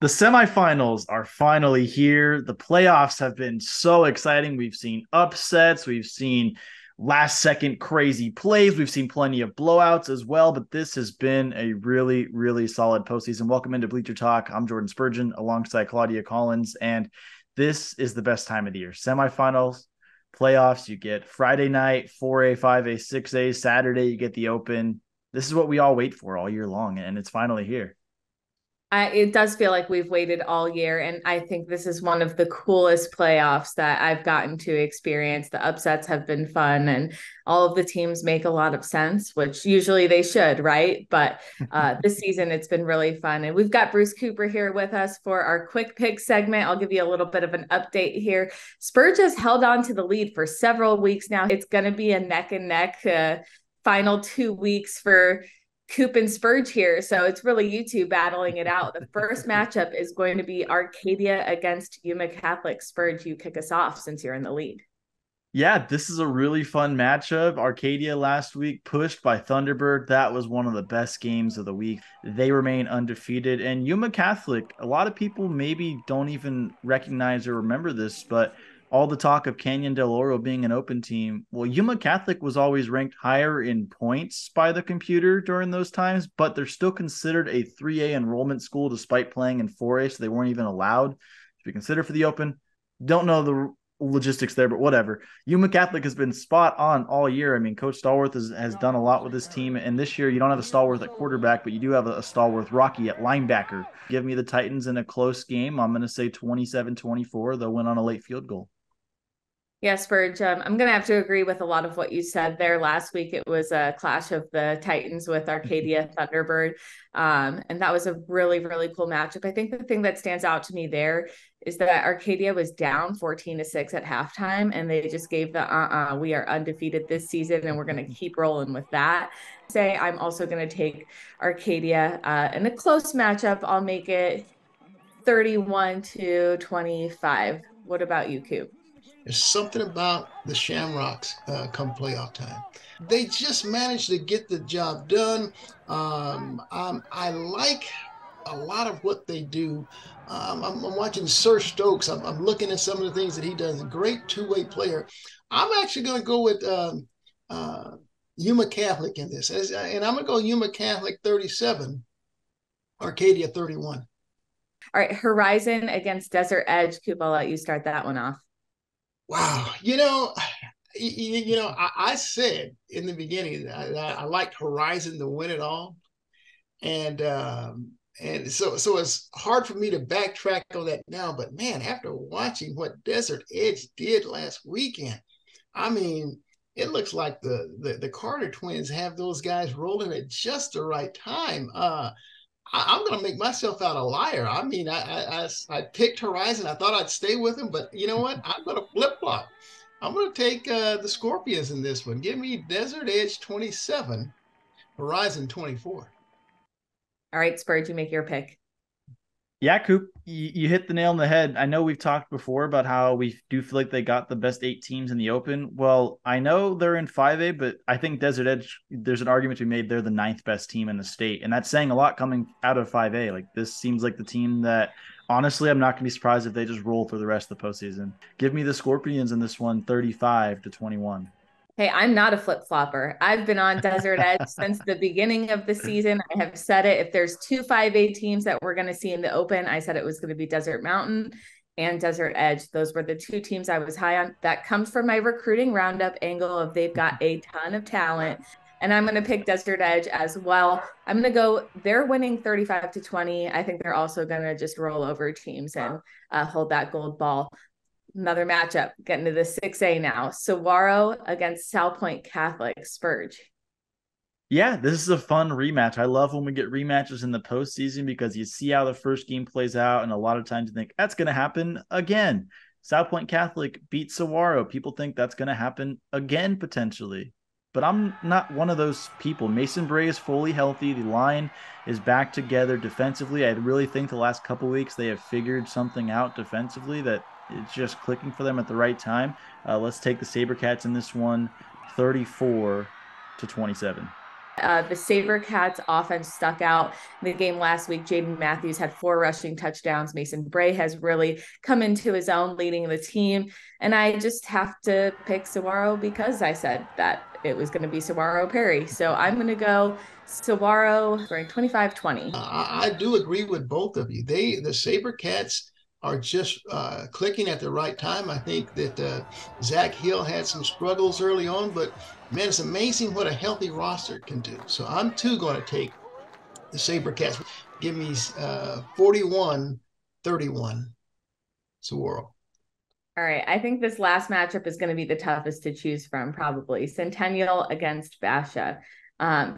The semifinals are finally here. The playoffs have been so exciting. We've seen upsets, we've seen last second crazy plays, we've seen plenty of blowouts as well, but this has been a really, really solid postseason. Welcome into Bleacher Talk. I'm Jordan Spurgeon alongside Claudia Collins, and this is the best time of the year. Semifinals, playoffs, you get Friday night, 4A, 5A, 6A, Saturday, you get the Open. This is what we all wait for all year long, and it's finally here. It does feel like we've waited all year, and I think this is one of the coolest playoffs that I've gotten to experience. The upsets have been fun, and all of the teams make a lot of sense, which usually they should, right? But this season, it's been really fun. And we've got Bruce Cooper here with us for our quick pick segment. I'll give you a little bit of an update here. Spurge has held on to the lead for several weeks now. It's going to be a neck and neck final 2 weeks for Coop and Spurge here. So it's really you two battling it out. The first matchup is going to be Arcadia against Yuma Catholic. Spurge, you kick us off since you're in the lead. Yeah, this is a really fun matchup. Arcadia last week pushed by Thunderbird. That was one of the best games of the week. They remain undefeated. And Yuma Catholic, a lot of people maybe don't even recognize or remember this, but all the talk of Canyon Del Oro being an open team. Well, Yuma Catholic was always ranked higher in points by the computer during those times, but they're still considered a 3A enrollment school despite playing in 4A, so they weren't even allowed to be considered for the Open. Don't know the logistics there, but whatever. Yuma Catholic has been spot on all year. I mean, Coach Stallworth has done a lot with this team, and this year you don't have a Stallworth at quarterback, but you do have a Stallworth Rocky at linebacker. Give me the Titans in a close game. I'm going to say 27-24. They'll win on a late field goal. Yeah, Spurge, I'm going to have to agree with a lot of what you said there. Last week, it was a clash of the Titans with Arcadia Thunderbird. And that was a really, really cool matchup. I think the thing that stands out to me there is that Arcadia was down 14-6 at halftime, and they just gave we are undefeated this season, and we're going to keep rolling with that. Say, I'm also going to take Arcadia in a close matchup. I'll make it 31-25. What about you, Coop? There's something about the Shamrocks come playoff time. They just managed to get the job done. I like a lot of what they do. I'm watching Sir Stokes. I'm looking at some of the things that he does. A great two-way player. I'm actually going to go with Yuma Catholic in this. And I'm going to go Yuma Catholic 37, Arcadia 31. All right, Horizon against Desert Edge. Coop, I'll let you start that one off. Wow, I said in the beginning that I liked Horizon to win it all, and so it's hard for me to backtrack on that now. But man, after watching what Desert Edge did last weekend, I mean, it looks like the Carter twins have those guys rolling at just the right time. I'm going to make myself out a liar. I mean, I picked Horizon. I thought I'd stay with him, but you know what? I'm going to flip flop. I'm going to take the Scorpions in this one. Give me Desert Edge 27, Horizon 24. All right, Spurge, you make your pick. Yeah, Coop, you hit the nail on the head. I know we've talked before about how we do feel like they got the best 8 teams in the Open. Well, I know they're in 5A, but I think Desert Edge, there's an argument to be made they're the ninth best team in the state. And that's saying a lot coming out of 5A. Like, this seems like the team that, honestly, I'm not going to be surprised if they just roll through the rest of the postseason. Give me the Scorpions in this one, 35-21. Hey, I'm not a flip flopper. I've been on Desert Edge since the beginning of the season. I have said it. If there's two 5A teams that we're going to see in the Open, I said it was going to be Desert Mountain and Desert Edge. Those were the two teams I was high on. That comes from my recruiting roundup angle of they've got a ton of talent. And I'm going to pick Desert Edge as well. I'm going to go, they're winning 35-20. I think they're also going to just roll over teams and hold that gold ball. Another matchup, getting to the 6A now. Saguaro against South Point Catholic. Spurge. Yeah, this is a fun rematch. I love when we get rematches in the postseason because you see how the first game plays out, and a lot of times you think that's going to happen again. South Point Catholic beat Saguaro. People think that's going to happen again potentially, but I'm not one of those people. Mason Bray is fully healthy. The line is back together defensively. I really think the last couple weeks they have figured something out defensively that it's just clicking for them at the right time. Let's take the Sabercats in this one, 34-27. The SaberCats offense stuck out in the game last week. Jaden Matthews had 4 rushing touchdowns. Mason Bray has really come into his own leading the team. And I just have to pick Saguaro because I said that it was going to be Saguaro Perry. So I'm going to go Saguaro scoring 25-20. I do agree with both of you. The SaberCats are just clicking at the right time. I think that Zach Hill had some struggles early on, but man, it's amazing what a healthy roster can do. So I'm too going to take the SaberCats. Give me 41-31 Saguaro. All right. I think this last matchup is going to be the toughest to choose from, probably. Centennial against Basha.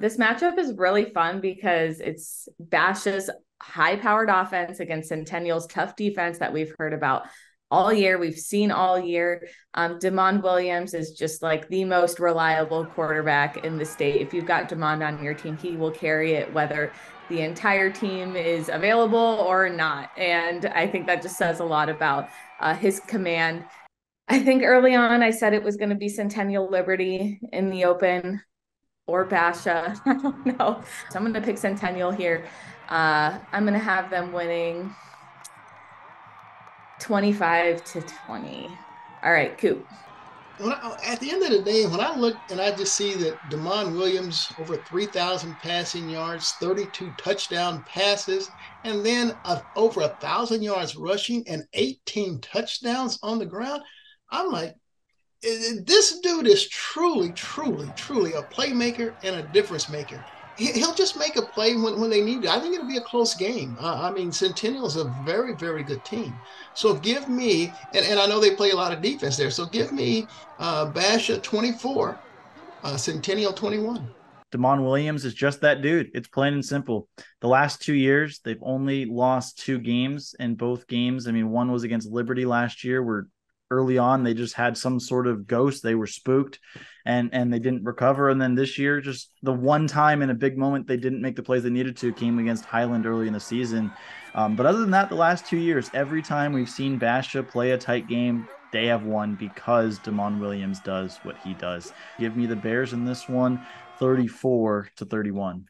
This matchup is really fun because it's Basha's high-powered offense against Centennial's tough defense that we've heard about all year. We've seen all year. Demond Williams is just like the most reliable quarterback in the state. If you've got Demond on your team, he will carry it whether the entire team is available or not. And I think that just says a lot about his command. I think early on I said it was going to be Centennial Liberty in the open or Basha. I don't know. So I'm going to pick Centennial here. I'm going to have them winning 25-20. All right, Coop. At the end of the day, when I look and I just see that Demond Williams over 3,000 passing yards, 32 touchdown passes, and then over 1,000 yards rushing and 18 touchdowns on the ground, I'm like, this dude is truly a playmaker and a difference maker. He'll just make a play when they need it. I think it'll be a close game. Centennial is a very, very good team. So give me, and I know they play a lot of defense there, so give me Basha 24, Centennial 21. Demond Williams is just that dude. It's plain and simple. The last 2 years, they've only lost 2 games, and both games, one was against Liberty last year where early on they just had some sort of ghost. They were spooked and they didn't recover. And then this year, just the one time in a big moment they didn't make the plays they needed to came against Highland early in the season. But other than that, the last 2 years, every time we've seen Basha play a tight game, they have won because Demond Williams does what he does. Give me the Bears in this one, 34-31.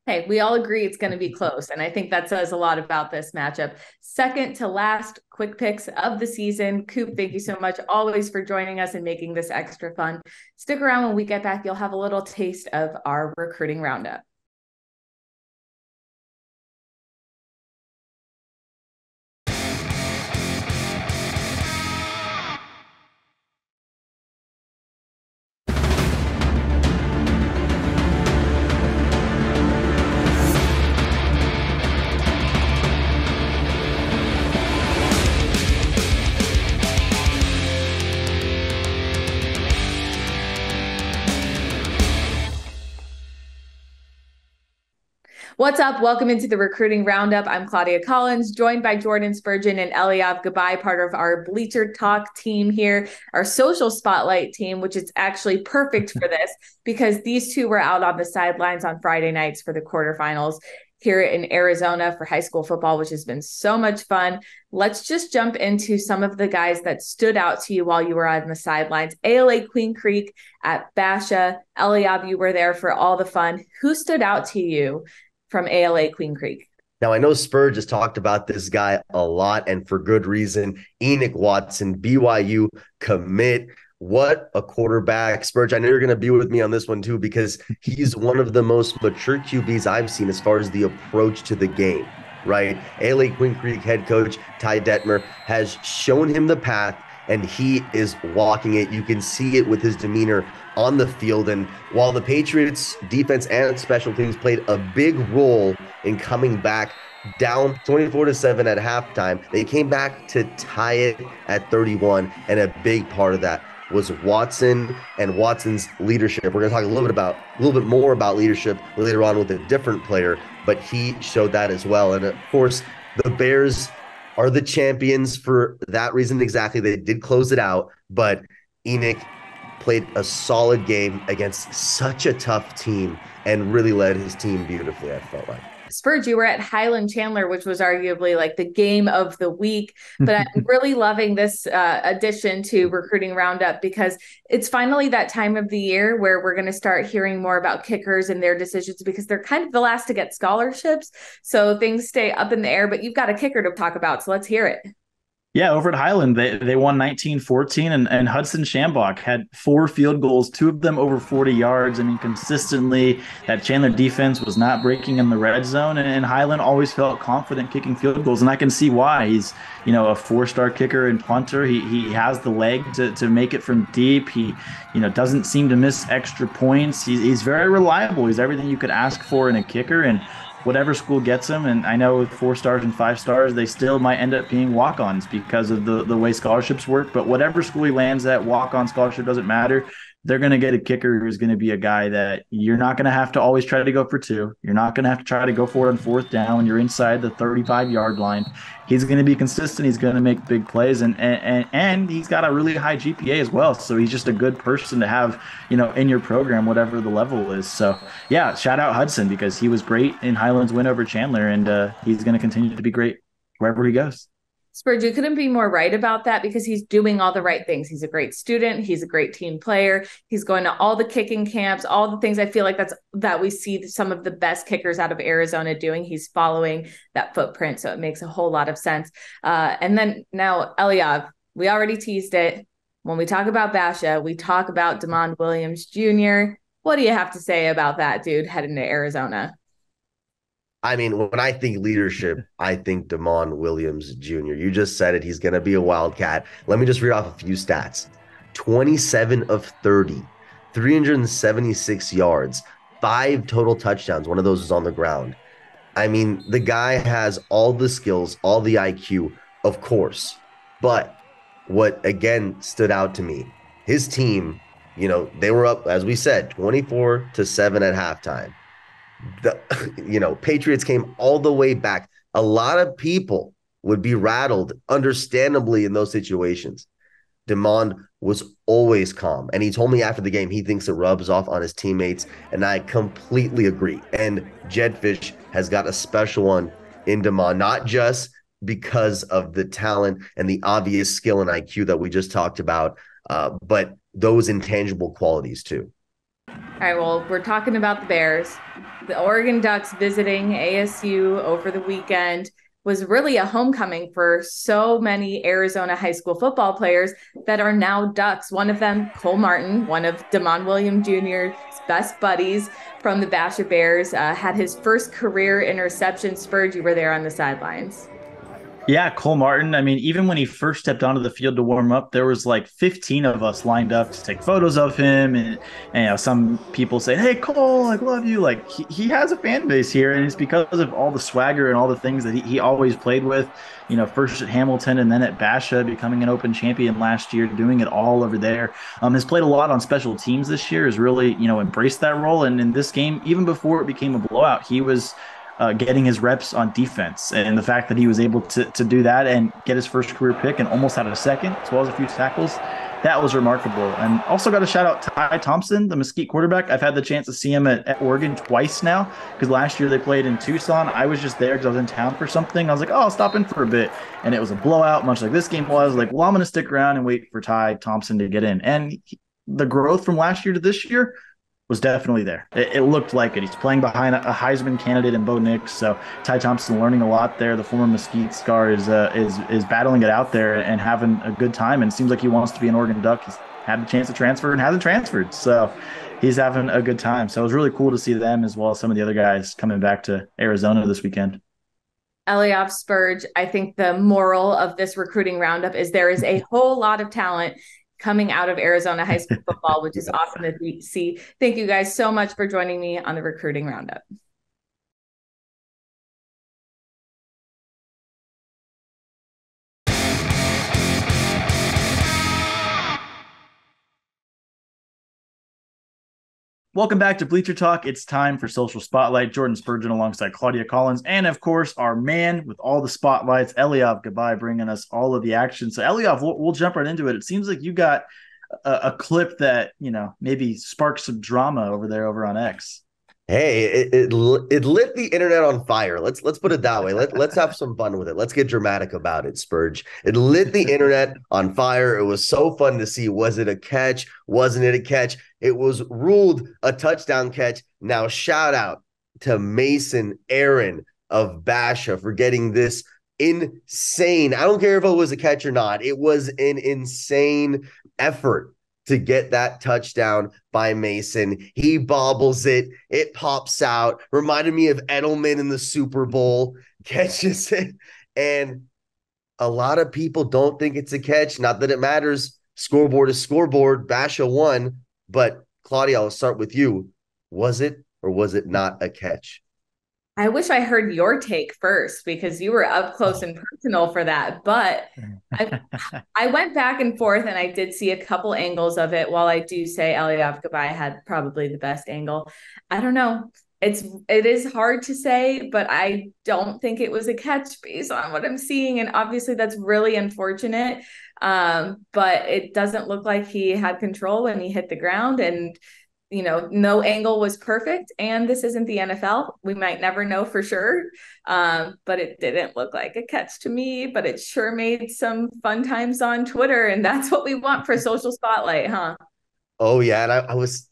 Hey, we all agree it's going to be close. And I think that says a lot about this matchup. Second to last quick picks of the season. Coop, thank you so much always for joining us and making this extra fun. Stick around when we get back. You'll have a little taste of our recruiting roundup. What's up? Welcome into the Recruiting Roundup. I'm Claudia Collins, joined by Jordan Spurgeon and Eliav Gabay, part of our Bleacher Talk team here, our social spotlight team, which is actually perfect for this because these two were out on the sidelines on Friday nights for the quarterfinals here in Arizona for high school football, which has been so much fun. Let's just jump into some of the guys that stood out to you while you were on the sidelines. ALA Queen Creek at Basha. Eliav, you were there for all the fun. Who stood out to you from ALA Queen Creek? Now, I know Spurge has talked about this guy a lot and for good reason. Enoch Watson, BYU commit. What a quarterback. Spurge, I know you're going to be with me on this one too, because he's one of the most mature QBs I've seen as far as the approach to the game, right? ALA Queen Creek head coach Ty Detmer has shown him the path, and he is walking it. You can see it with his demeanor on the field. And while the Patriots defense and special teams played a big role in coming back down 24-7 at halftime, they came back to tie it at 31. And a big part of that was Watson and Watson's leadership. We're going to talk a little bit more about leadership later on with a different player, but he showed that as well. And of course, the Bears are the champions for that reason exactly. They did close it out, but Enoch played a solid game against such a tough team and really led his team beautifully, I felt like. Spurge, you were at Highland Chandler, which was arguably like the game of the week. But I'm really loving this addition to Recruiting Roundup because it's finally that time of the year where we're going to start hearing more about kickers and their decisions because they're kind of the last to get scholarships. So things stay up in the air, but you've got a kicker to talk about. So let's hear it. Yeah, over at Highland, they won 19-14, and Hudson Shambach had 4 field goals, 2 of them over 40 yards. I mean, consistently, that Chandler defense was not breaking in the red zone, and Highland always felt confident kicking field goals, and I can see why. He's, a 4-star kicker and punter. He has the leg to make it from deep. He, doesn't seem to miss extra points. He's very reliable. He's everything you could ask for in a kicker, and whatever school gets them, and I know with 4 stars and 5 stars, they still might end up being walk-ons because of the way scholarships work. But whatever school he lands at, walk-on scholarship doesn't matter. They're going to get a kicker who's going to be a guy that you're not going to have to always try to go for 2. You're not going to have to try to go for it on 4th down when you're inside the 35-yard line. He's going to be consistent. He's going to make big plays, and he's got a really high GPA as well. So he's just a good person to have, in your program, whatever the level is. So yeah, shout out Hudson because he was great in Highland's win over Chandler, and he's going to continue to be great wherever he goes. Spurge, you couldn't be more right about that because he's doing all the right things. He's a great student. He's a great team player. He's going to all the kicking camps, all the things I feel like that we see some of the best kickers out of Arizona doing. He's following that footprint. So it makes a whole lot of sense. And then now, Eliav, we already teased it. When we talk about Basha, we talk about Demond Williams Jr. What do you have to say about that dude heading to Arizona? I mean, when I think leadership, I think Demond Williams Jr. You just said it. He's going to be a Wildcat. Let me just read off a few stats. 27 of 30, 376 yards, 5 total touchdowns. One of those is on the ground. I mean, the guy has all the skills, all the IQ, of course. But what, again, stood out to me, his team, they were up, as we said, 24-7 at halftime. Patriots came all the way back. A lot of people would be rattled, understandably, in those situations. Demond was always calm, and he told me after the game he thinks it rubs off on his teammates, and I completely agree. And Jedfish has got a special one in Demond, not just because of the talent and the obvious skill and IQ that we just talked about, but those intangible qualities too. All right, well, we're talking about the Bears. The Oregon Ducks visiting ASU over the weekend was really a homecoming for so many Arizona high school football players that are now Ducks. One of them, Cole Martin, one of Demond Williams Jr.'s best buddies from the Basha Bears, had his first career interception. Spurge, you were there on the sidelines. Yeah, Cole Martin. I mean, even when he first stepped onto the field to warm up, there was like 15 of us lined up to take photos of him. And some people say, "Hey, Cole, I love you." Like he has a fan base here, and it's because of all the swagger and all the things that he always played with. First at Hamilton and then at Basha, becoming an open champion last year, doing it all over there. Has played a lot on special teams this year. Has really embraced that role. And in this game, even before it became a blowout, he was getting his reps on defense, and the fact that he was able to do that and get his first career pick and almost had a second, as well as a few tackles, that was remarkable. And also got to shout out Ty Thompson, the Mesquite quarterback. I've had the chance to see him at Oregon twice now because last year they played in Tucson. I was just there because I was in town for something. I was like, oh, I'll stop in for a bit. And it was a blowout, much like this game was. Like, well, I'm going to stick around and wait for Ty Thompson to get in. And the growth from last year to this year was definitely there. It looked like it. He's playing behind a Heisman candidate in Bo Nix, so Ty Thompson learning a lot there. The former Mesquite Scar is battling it out there and having a good time, and it seems like he wants to be an Oregon Duck. He's had the chance to transfer and hasn't transferred, so he's having a good time. So it was really cool to see them as well as some of the other guys coming back to Arizona this weekend. Eliav, Spurge, I think the moral of this recruiting roundup is there is a whole lot of talent coming out of Arizona high school football, which is awesome to see. Thank you guys so much for joining me on the Recruiting Roundup. Welcome back to Bleacher Talk. It's time for Social Spotlight. Jordan Spurgeon alongside Claudia Collins. And, of course, our man with all the spotlights, Eliav Gabay, bringing us all of the action. So, Eliav, we'll jump right into it. It seems like you got a clip that, maybe sparks some drama over on X. Hey, it lit the internet on fire. Let's put it that way. Let's have some fun with it. Let's get dramatic about it, Spurge. It lit the internet on fire. It was so fun to see. Was it a catch? Wasn't it a catch? It was ruled a touchdown catch. Now shout out to Mason Aaron of Basha for getting this insane. I don't care if it was a catch or not. It was an insane effort to get that touchdown by Mason. He bobbles it. It pops out. Reminded me of Edelman in the Super Bowl. Catches it. And a lot of people don't think it's a catch. Not that it matters. Scoreboard is scoreboard. Basha won. But Claudia, I'll start with you. Was it or was it not a catch? I wish I heard your take first because you were up close and personal for that. But I, I went back and forth and I did see a couple angles of it. While I do say Eliav Gabai had probably the best angle, I don't know. It is hard to say, but I don't think it was a catch based on what I'm seeing. And obviously that's really unfortunate. But it doesn't look like he had control when he hit the ground. And no angle was perfect. And this isn't the NFL. We might never know for sure. But it didn't look like a catch to me, but it sure made some fun times on Twitter. And that's what we want for social spotlight, huh? Oh yeah, and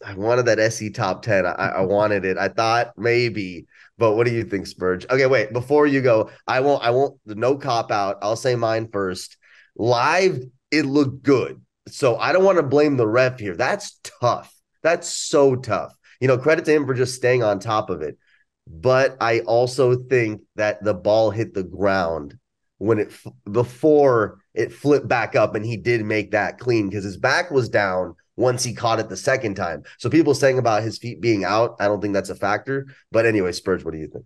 I wanted that SE top 10. I wanted it. I thought maybe, but what do you think, Spurge? Okay, wait, before you go, I won't the no cop out. I'll say mine first. Live, it looked good. So I don't want to blame the ref here. That's tough. That's so tough. Credit to him for just staying on top of it. But I also think that the ball hit the ground when before it flipped back up, and he did make that clean because his back was down once he caught it the second time. So people saying about his feet being out, I don't think that's a factor. But anyway, Spurge, what do you think?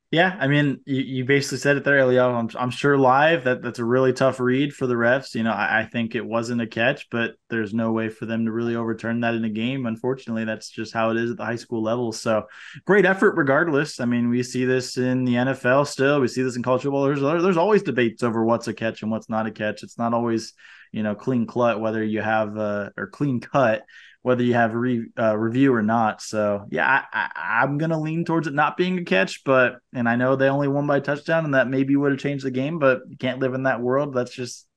Yeah, I mean, you basically said it there, Elio. I'm sure live that's a really tough read for the refs. I think it wasn't a catch, but there's no way for them to really overturn that in a game. Unfortunately, that's just how it is at the high school level. So great effort regardless. I mean, we see this in the NFL still. We see this in college football. There's always debates over what's a catch and what's not a catch. It's not always, clean cut, whether you have or clean cut, whether you have review or not. So yeah, I'm gonna lean towards it not being a catch, and I know they only won by a touchdown, and that maybe would have changed the game, but you can't live in that world. That's just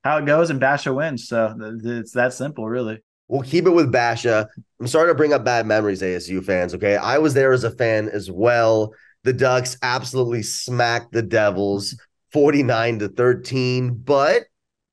how it goes, and Basha wins. So it's that simple, really. We'll keep it with Basha. I'm sorry to bring up bad memories, ASU fans. Okay, I was there as a fan as well. The Ducks absolutely smacked the Devils 49-13, but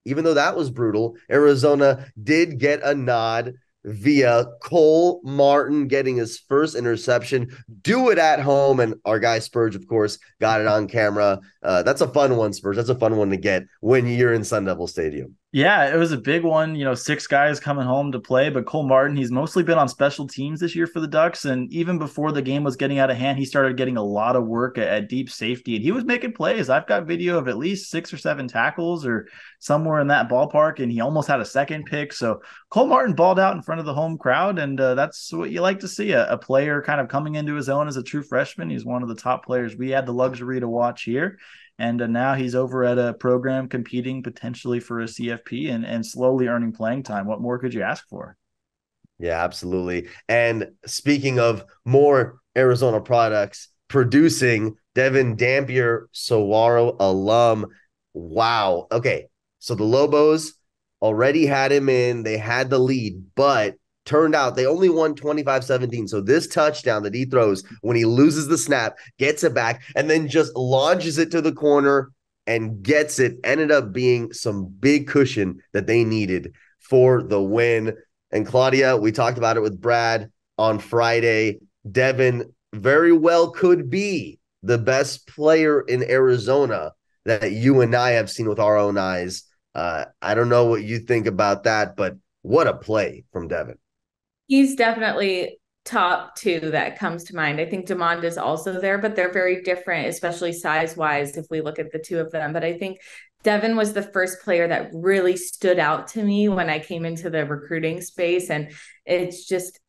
even though that was brutal, Arizona did get a nod via Cole Martin getting his first interception. Do it at home. And our guy Spurge, of course, got it on camera. That's a fun one, Spurge. That's a fun one to get when you're in Sun Devil Stadium. Yeah, it was a big one. 6 guys coming home to play, but Cole Martin, he's mostly been on special teams this year for the Ducks. And even before the game was getting out of hand, he started getting a lot of work at deep safety, and he was making plays. I've got video of at least 6 or 7 tackles or somewhere in that ballpark, and he almost had a second pick. So Cole Martin balled out in front of the home crowd, and that's what you like to see, a player kind of coming into his own as a true freshman. He's one of the top players we had the luxury to watch here. And now he's over at a program competing potentially for a CFP and slowly earning playing time. What more could you ask for? Yeah, absolutely. And speaking of more Arizona products, producing Devin Dampier, Saguaro alum. Wow. Okay. So the Lobos already had him in. They had the lead, but turned out they only won 25-17. So this touchdown that he throws when he loses the snap, gets it back, and then just launches it to the corner and gets it, ended up being some big cushion that they needed for the win. And Claudia, we talked about it with Brad on Friday. Devin very well could be the best player in Arizona that you and I have seen with our own eyes. I don't know what you think about that, but what a play from Devin. He's definitely top 2 that comes to mind. I think Demond is also there, but they're very different, especially size-wise, if we look at the 2 of them. But I think Devin was the first player that really stood out to me when I came into the recruiting space. And it's just,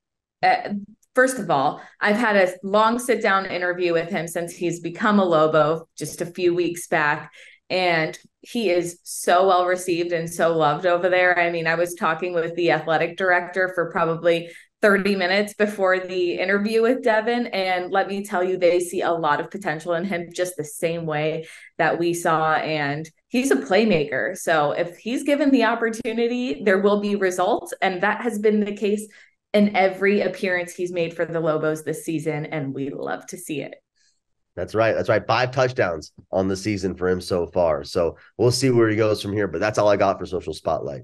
first of all, I've had a long sit-down interview with him since he's become a Lobo just a few weeks back. And he is so well received and so loved over there. I mean, I was talking with the athletic director for probably 30 minutes before the interview with Devin. And let me tell you, they see a lot of potential in him just the same way that we saw. And he's a playmaker. So if he's given the opportunity, there will be results. And that has been the case in every appearance he's made for the Lobos this season. And we love to see it. That's right. That's right. 5 touchdowns on the season for him so far. So we'll see where he goes from here. But that's all I got for Social Spotlight.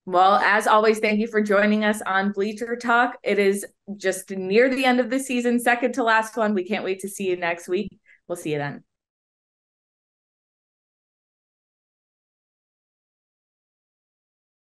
Well, as always, thank you for joining us on Bleacher Talk. It is just near the end of the season, second to last one. We can't wait to see you next week. We'll see you then.